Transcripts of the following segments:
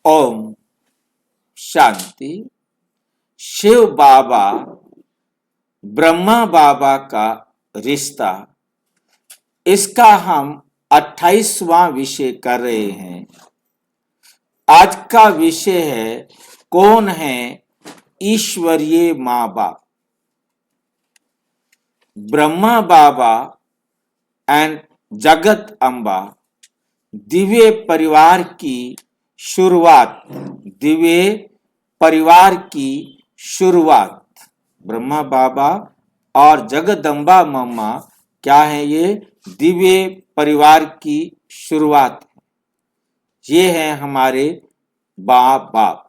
ओम शांति। शिव बाबा ब्रह्मा बाबा का रिश्ता, इसका हम 28वां विषय कर रहे हैं। आज का विषय है कौन है ईश्वरीय माँ बाप। ब्रह्मा बाबा एंड जगत अम्बा दिव्य परिवार की शुरुआत, दिव्य परिवार की शुरुआत। ब्रह्मा बाबा और जगदम्बा मम्मा क्या है? ये दिव्य परिवार की शुरुआत है। ये है हमारे बाप बाप।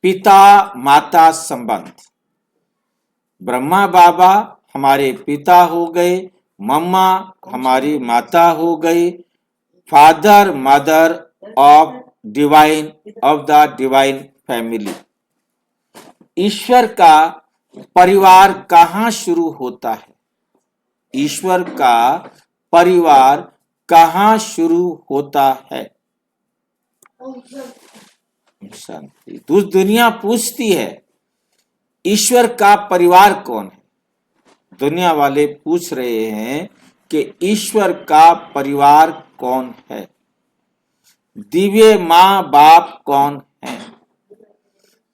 पिता माता संबंध। ब्रह्मा बाबा हमारे पिता हो गए, मम्मा हमारी माता हो गई। Father mother of the divine family. ईश्वर का परिवार कहाँ शुरू होता है? ईश्वर का परिवार कहाँ शुरू होता है? शांति। दुनिया पूछती है ईश्वर का परिवार कौन है? दुनिया वाले पूछ रहे हैं कि ईश्वर का परिवार कौन है? दिव्य माँ बाप कौन है?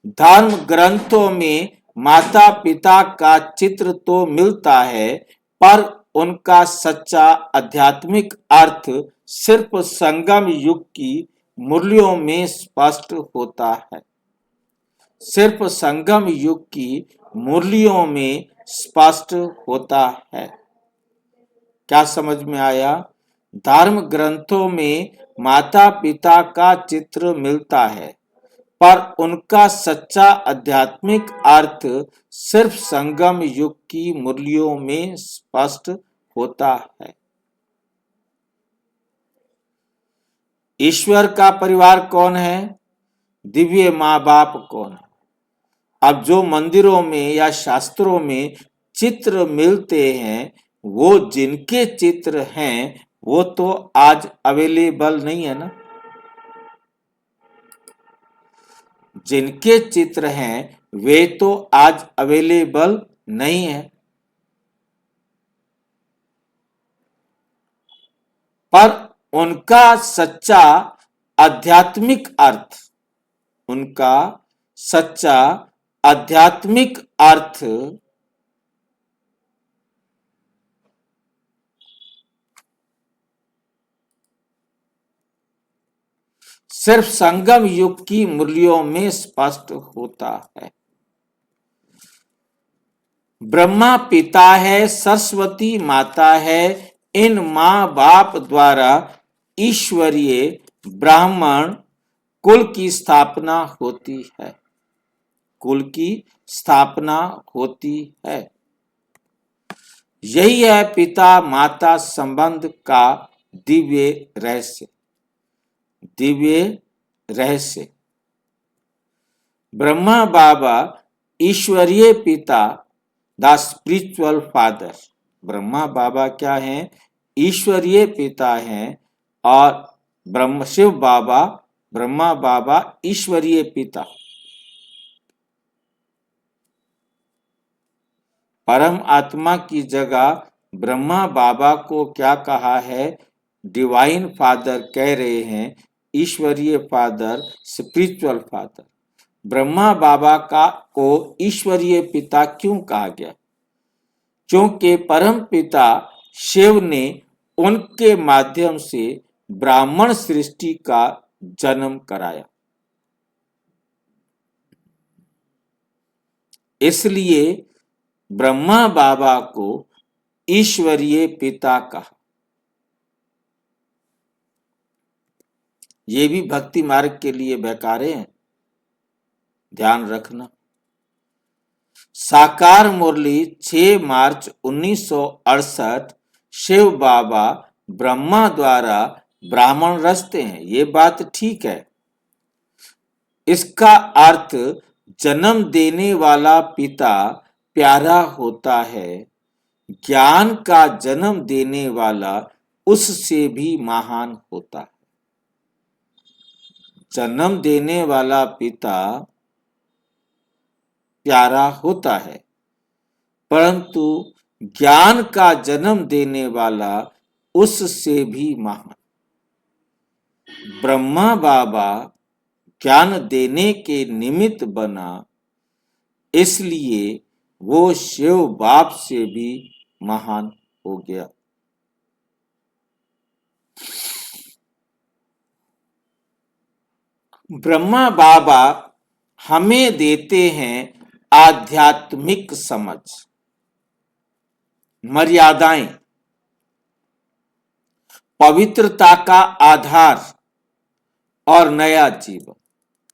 धर्म ग्रंथों में माता पिता का चित्र तो मिलता है, पर उनका सच्चा आध्यात्मिक अर्थ सिर्फ संगम युग की मूल्यों में स्पष्ट होता है। सिर्फ संगम युग की मूल्यों में स्पष्ट होता है। क्या समझ में आया? धर्म ग्रंथों में माता पिता का चित्र मिलता है, पर उनका सच्चा आध्यात्मिक अर्थ सिर्फ संगम युग की मूल्यों में स्पष्ट होता है। ईश्वर का परिवार कौन है? दिव्य माँ बाप कौन है? अब जो मंदिरों में या शास्त्रों में चित्र मिलते हैं, वो जिनके चित्र हैं वो तो आज अवेलेबल नहीं है ना। जिनके चित्र हैं वे तो आज अवेलेबल नहीं है, पर उनका सच्चा आध्यात्मिक अर्थ, उनका सच्चा आध्यात्मिक अर्थ सिर्फ संगम युग की मूल्यों में स्पष्ट होता है। ब्रह्मा पिता है, सरस्वती माता है। इन माँ बाप द्वारा ईश्वरीय ब्राह्मण कुल की स्थापना होती है। कुल की स्थापना होती है। यही है पिता माता संबंध का दिव्य रहस्य। दिव्य रहस्य। ब्रह्मा बाबा ईश्वरीय पिता, द स्पिरिचुअल फादर। ब्रह्मा बाबा क्या हैं? ईश्वरीय पिता हैं। और शिव बाबा, ब्रह्मा बाबा ईश्वरीय पिता। परम आत्मा की जगह ब्रह्मा बाबा को क्या कहा है? डिवाइन फादर कह रहे हैं, ईश्वरीय फादर, स्पिरिचुअल फादर। ब्रह्मा बाबा को ईश्वरीय पिता क्यों कहा गया? क्योंकि परम पिता शिव ने उनके माध्यम से ब्राह्मण सृष्टि का जन्म कराया। इसलिए ब्रह्मा बाबा को ईश्वरीय पिता कहा। ये भी भक्ति मार्ग के लिए बेकारे हैं, ध्यान रखना। साकार मुरली 6 मार्च 1968। शिव बाबा ब्रह्मा द्वारा ब्राह्मण रचते हैं, ये बात ठीक है। इसका अर्थ जन्म देने वाला पिता प्यारा होता है। ज्ञान का जन्म देने वाला उससे भी महान होता है। जन्म देने वाला पिता प्यारा होता है, परंतु ज्ञान का जन्म देने वाला उससे भी महान। ब्रह्मा बाबा ज्ञान देने के निमित्त बना, इसलिए वो शिव बाप से भी महान हो गया। ब्रह्मा बाबा हमें देते हैं आध्यात्मिक समझ, मर्यादाएं, पवित्रता का आधार और नया जीवन।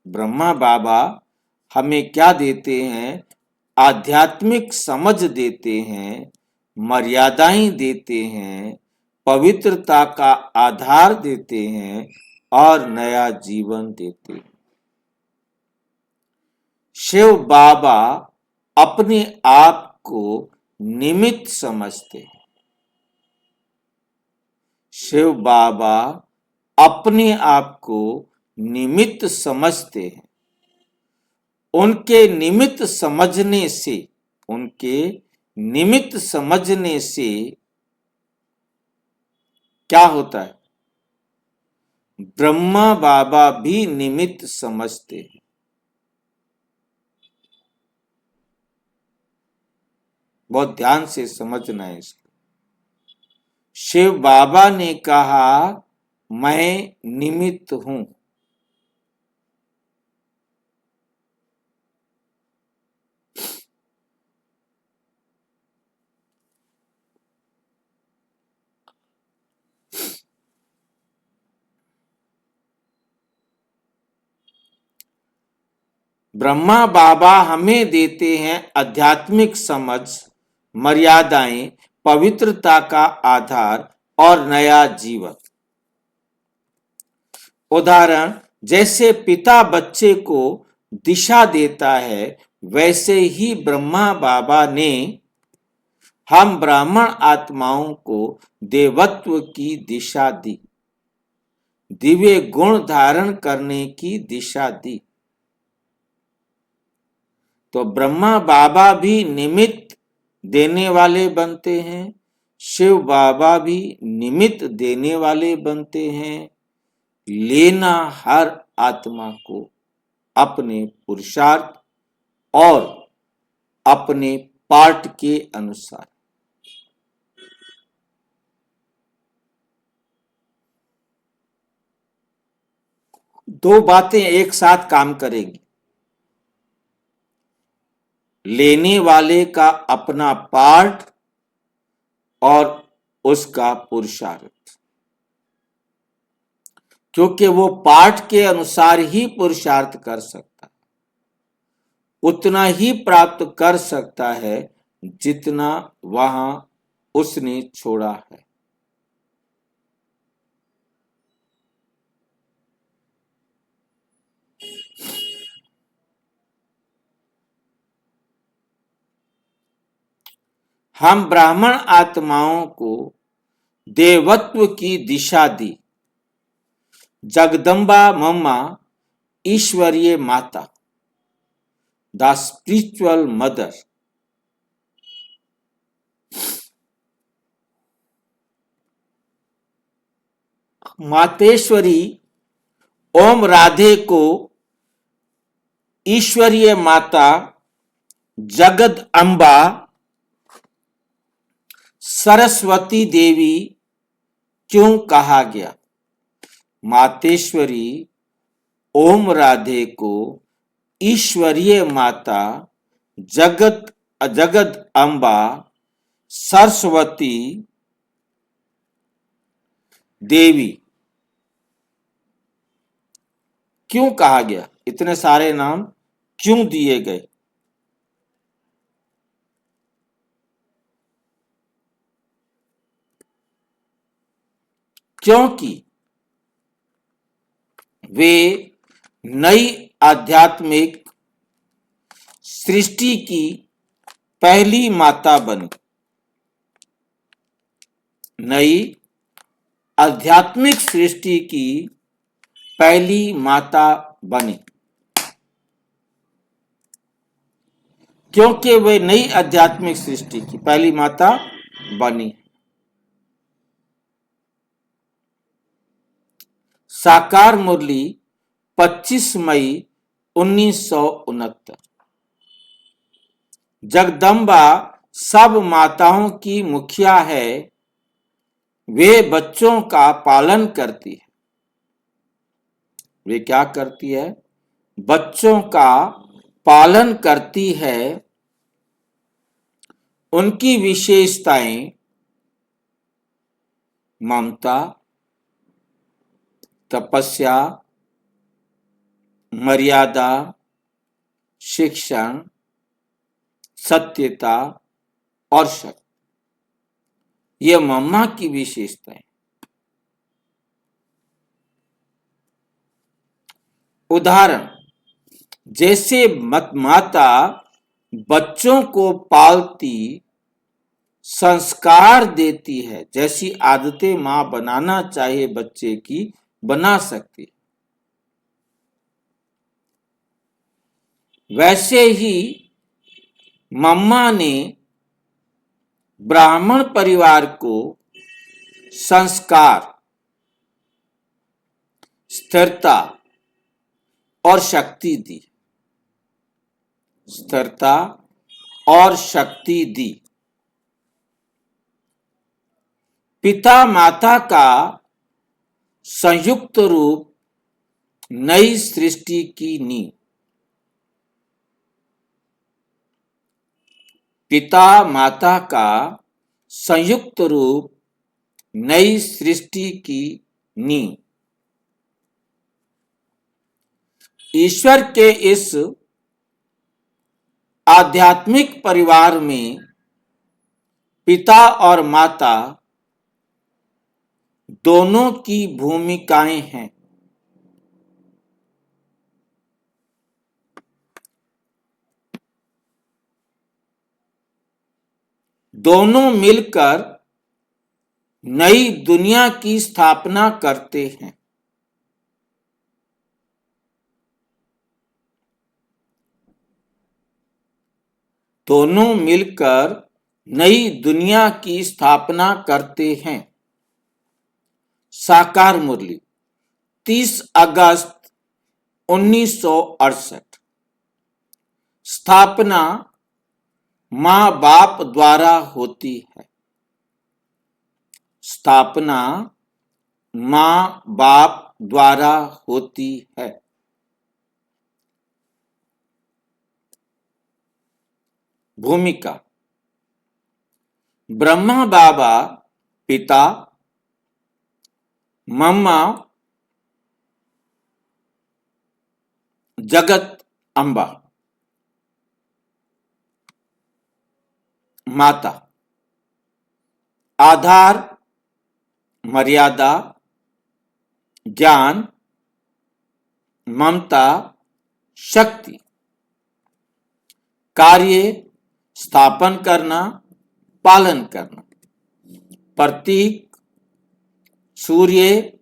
ब्रह्मा बाबा हमें क्या देते हैं? आध्यात्मिक समझ देते हैं, मर्यादाएं देते हैं, पवित्रता का आधार देते हैं और नया जीवन देते हैं। शिव बाबा अपने आप को निमित्त समझते हैं। शिव बाबा अपने आप को निमित्त समझते हैं। उनके निमित्त समझने से क्या होता है? ब्रह्मा बाबा भी निमित्त समझते हैं। बहुत ध्यान से समझना है इसको। शिव बाबा ने कहा, मैं निमित्त हूं। ब्रह्मा बाबा हमें देते हैं आध्यात्मिक समझ, मर्यादाएं, पवित्रता का आधार और नया जीवन। उदाहरण, जैसे पिता बच्चे को दिशा देता है, वैसे ही ब्रह्मा बाबा ने हम ब्राह्मण आत्माओं को देवत्व की दिशा दी, दिव्य गुण धारण करने की दिशा दी। तो ब्रह्मा बाबा भी निमित्त देने वाले बनते हैं, शिव बाबा भी निमित्त देने वाले बनते हैं। लेना हर आत्मा को अपने पुरुषार्थ और अपने पाठ के अनुसार। दो बातें एक साथ काम करेगी। लेने वाले का अपना पाठ और उसका पुरुषार्थ, क्योंकि वो पाठ के अनुसार ही पुरुषार्थ कर सकता है, उतना ही प्राप्त कर सकता है जितना वहां उसने छोड़ा है। हम ब्राह्मण आत्माओं को देवत्व की दिशा दी। जगदम्बा मम्मा, ईश्वरीय माता, द स्पिरिचुअल मदर। मातेश्वरी ओम राधे को ईश्वरीय माता, जगद अम्बा, सरस्वती देवी क्यों कहा गया? मातेश्वरी ओम राधे को ईश्वरीय माता, जगद अम्बा, सरस्वती देवी क्यों कहा गया? इतने सारे नाम क्यों दिए गए? क्योंकि वे नई आध्यात्मिक सृष्टि की पहली माता बनी। नई आध्यात्मिक सृष्टि की पहली माता बनी, क्योंकि वे नई आध्यात्मिक सृष्टि की पहली माता बनी। साकार मुरली 25 मई 1969। जगदम्बा सब माताओं की मुखिया है, वे बच्चों का पालन करती है। वे क्या करती है? बच्चों का पालन करती है। उनकी विशेषताएं ममता, तपस्या, मर्यादा, शिक्षण, सत्यता और शक्ति, ये मम्मा की विशेषताएं। उदाहरण, जैसे माता बच्चों को पालती, संस्कार देती है, जैसी आदतें मां बनाना चाहे बच्चे की बना सकती है, वैसे ही मम्मा ने ब्राह्मण परिवार को संस्कार, स्थिरता और शक्ति दी। स्थिरता और शक्ति दी। पिता माता का संयुक्त रूप नई सृष्टि की नींव। पिता माता का संयुक्त रूप नई सृष्टि की नींव। ईश्वर के इस आध्यात्मिक परिवार में पिता और माता दोनों की भूमिकाएं हैं। दोनों मिलकर नई दुनिया की स्थापना करते हैं। दोनों मिलकर नई दुनिया की स्थापना करते हैं। साकार मुरली 30 अगस्त 1968। स्थापना मां बाप द्वारा होती है। स्थापना मां बाप द्वारा होती है। भूमिका, ब्रह्मा बाबा पिता, मम्मा जगत अम्बा माता। आधार, मर्यादा, ज्ञान, ममता, शक्ति। कार्य, स्थापन करना, पालन करना। प्रतीक, सूर्य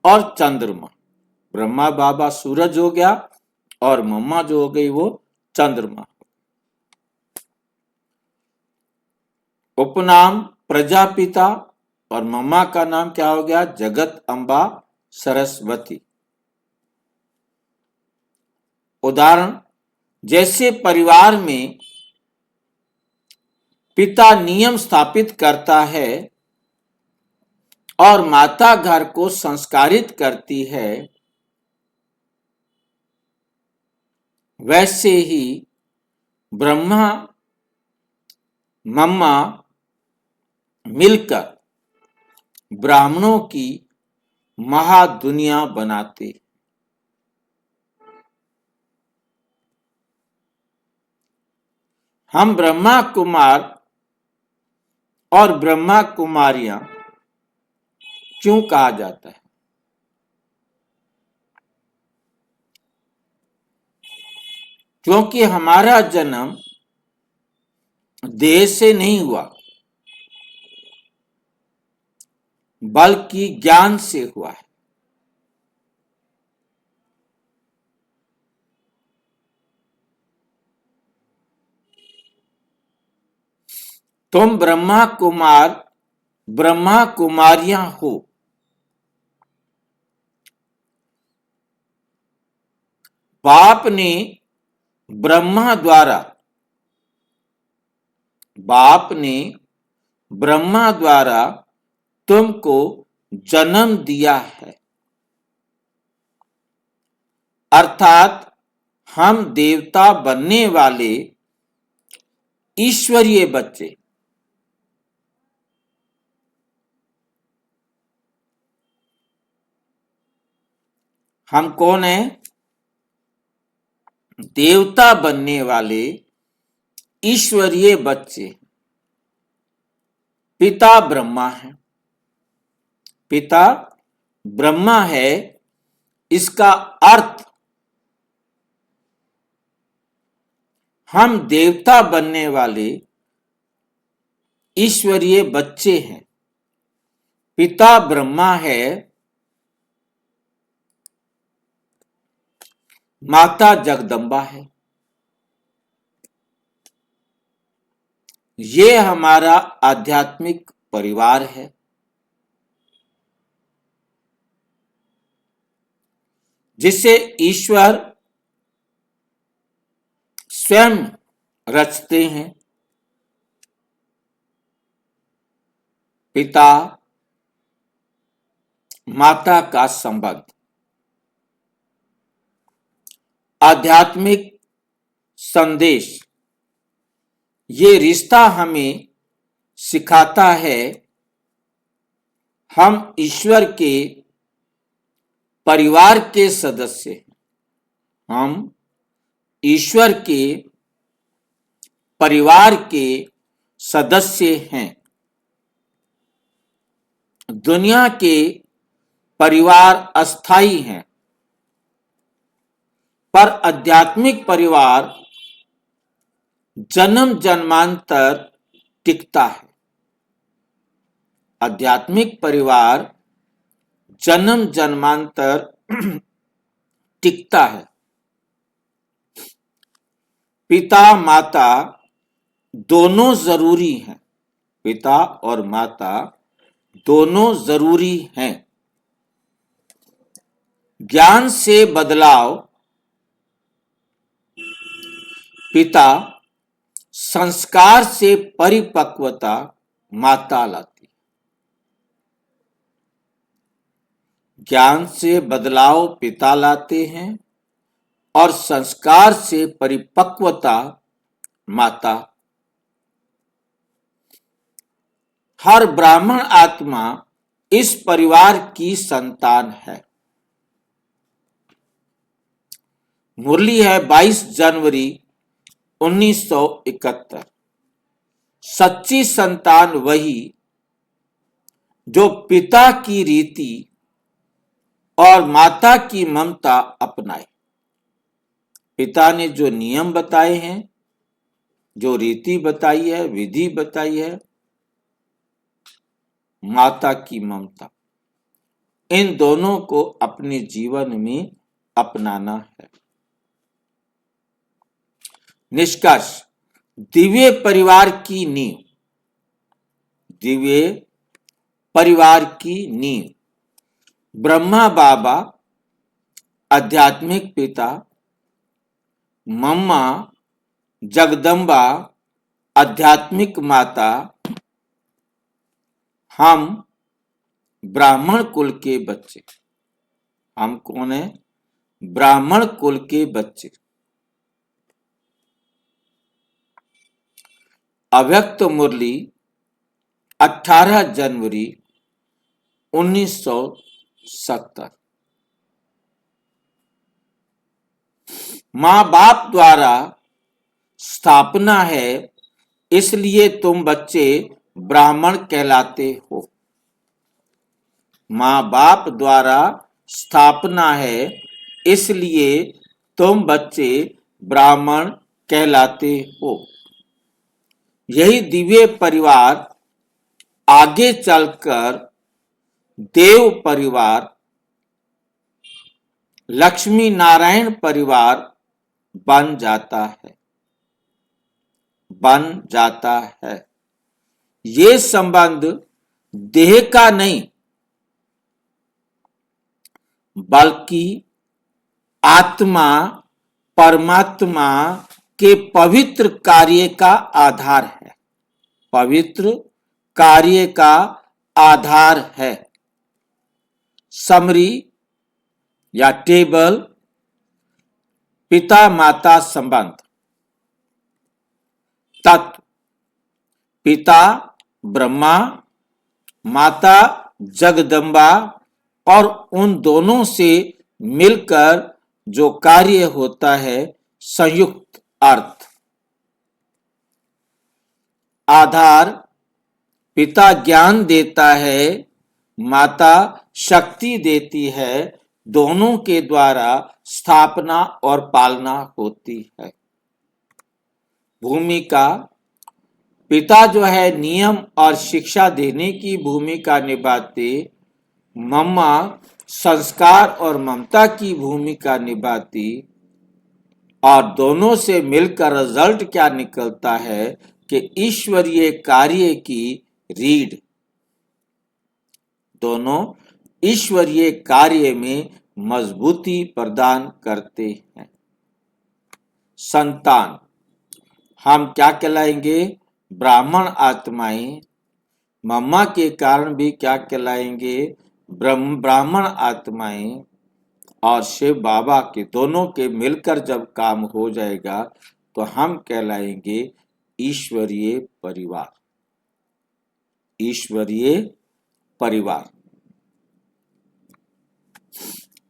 और चंद्रमा। ब्रह्मा बाबा सूरज हो गया और मम्मा जो हो गई वो चंद्रमा। उपनाम प्रजापिता और मम्मा का नाम क्या हो गया? जगत अम्बा सरस्वती। उदाहरण, जैसे परिवार में पिता नियम स्थापित करता है और माता घर को संस्कारित करती है, वैसे ही ब्रह्मा मम्मा मिलकर ब्राह्मणों की महादुनिया बनाते। हम ब्रह्मा कुमार और ब्रह्मा कुमारियां क्यों कहा जाता है? क्योंकि हमारा जन्म देह से नहीं हुआ, बल्कि ज्ञान से हुआ है। तुम ब्रह्मा कुमारियां हो। बाप ने ब्रह्मा द्वारा तुमको जन्म दिया है, अर्थात हम देवता बनने वाले ईश्वरीय बच्चे। हम कौन हैं? देवता बनने वाले ईश्वरीय बच्चे। पिता ब्रह्मा है। पिता ब्रह्मा है, इसका अर्थ हम देवता बनने वाले ईश्वरीय बच्चे हैं। पिता ब्रह्मा है, माता जगदम्बा है। ये हमारा आध्यात्मिक परिवार है। जिसे ईश्वर स्वयं रचते हैं। पिता माता का संबंध। आध्यात्मिक संदेश। ये रिश्ता हमें सिखाता है हम ईश्वर के परिवार के सदस्य हैं। हम ईश्वर के परिवार के सदस्य हैं। दुनिया के परिवार अस्थाई हैं, पर आध्यात्मिक परिवार जन्म जन्मांतर टिकता है। आध्यात्मिक परिवार जन्म जन्मांतर टिकता है। पिता माता दोनों जरूरी हैं। पिता और माता दोनों जरूरी हैं। ज्ञान से बदलाव पिता, संस्कार से परिपक्वता माता लाती। ज्ञान से बदलाव पिता लाते हैं और संस्कार से परिपक्वता माता। हर ब्राह्मण आत्मा इस परिवार की संतान है। मुरली है 22 जनवरी 1971। सच्ची संतान वही जो पिता की रीति और माता की ममता अपनाए। पिता ने जो नियम बताए हैं, जो रीति बताई है, विधि बताई है, माता की ममता, इन दोनों को अपने जीवन में अपनाना है। निष्कर्ष। दिव्य परिवार की नींव। दिव्य परिवार की नींव ब्रह्मा बाबा, आध्यात्मिक पिता, मम्मा जगदम्बा, आध्यात्मिक माता। हम ब्राह्मण कुल के बच्चे। हम कौन है? ब्राह्मण कुल के बच्चे। अव्यक्त मुरली 18 जनवरी 1970। माँ बाप द्वारा स्थापना है, इसलिए तुम बच्चे ब्राह्मण कहलाते हो। माँ बाप द्वारा स्थापना है, इसलिए तुम बच्चे ब्राह्मण कहलाते हो। यही दिव्य परिवार आगे चलकर देव परिवार, लक्ष्मी नारायण परिवार बन जाता है, बन जाता है। ये संबंध देह का नहीं बल्कि आत्मा परमात्मा के पवित्र कार्य का आधार है, पवित्र कार्य का आधार है। समरी या टेबल, पिता माता संबंध। तत्व, पिता ब्रह्मा, माता जगदम्बा और उन दोनों से मिलकर जो कार्य होता है संयुक्त अर्थ। आधार, पिता ज्ञान देता है, माता शक्ति देती है, दोनों के द्वारा स्थापना और पालना होती है। भूमिका, पिता जो है नियम और शिक्षा देने की भूमिका निभाते, मम्मा संस्कार और ममता की भूमिका निभाती, और दोनों से मिलकर रिजल्ट क्या निकलता है कि ईश्वरीय कार्य की रीढ़, दोनों ईश्वरीय कार्य में मजबूती प्रदान करते हैं। संतान, हम क्या कहलाएंगे? ब्राह्मण आत्माएं। मम्मा के कारण भी क्या कहलाएंगे? ब्राह्मण आत्माएं। और शिव बाबा के दोनों के मिलकर जब काम हो जाएगा तो हम कहलाएंगे ईश्वरीय परिवार, ईश्वरीय परिवार।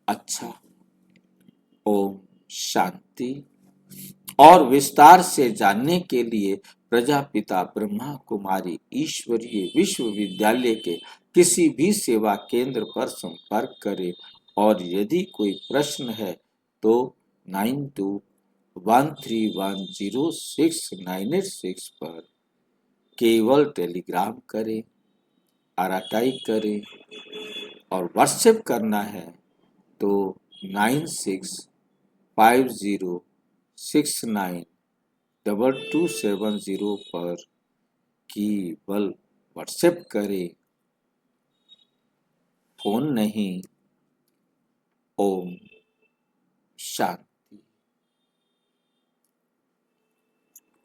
अच्छा, ओम शांति। और विस्तार से जानने के लिए प्रजापिता ब्रह्मा कुमारी ईश्वरीय विश्वविद्यालय के किसी भी सेवा केंद्र पर संपर्क करें, और यदि कोई प्रश्न है तो 9213106986 पर केवल टेलीग्राम करें, आरटीआई करें, और व्हाट्सएप करना है तो 9650692270 पर केवल व्हाट्सएप करें, फोन नहीं। ओम शांति।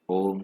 ओम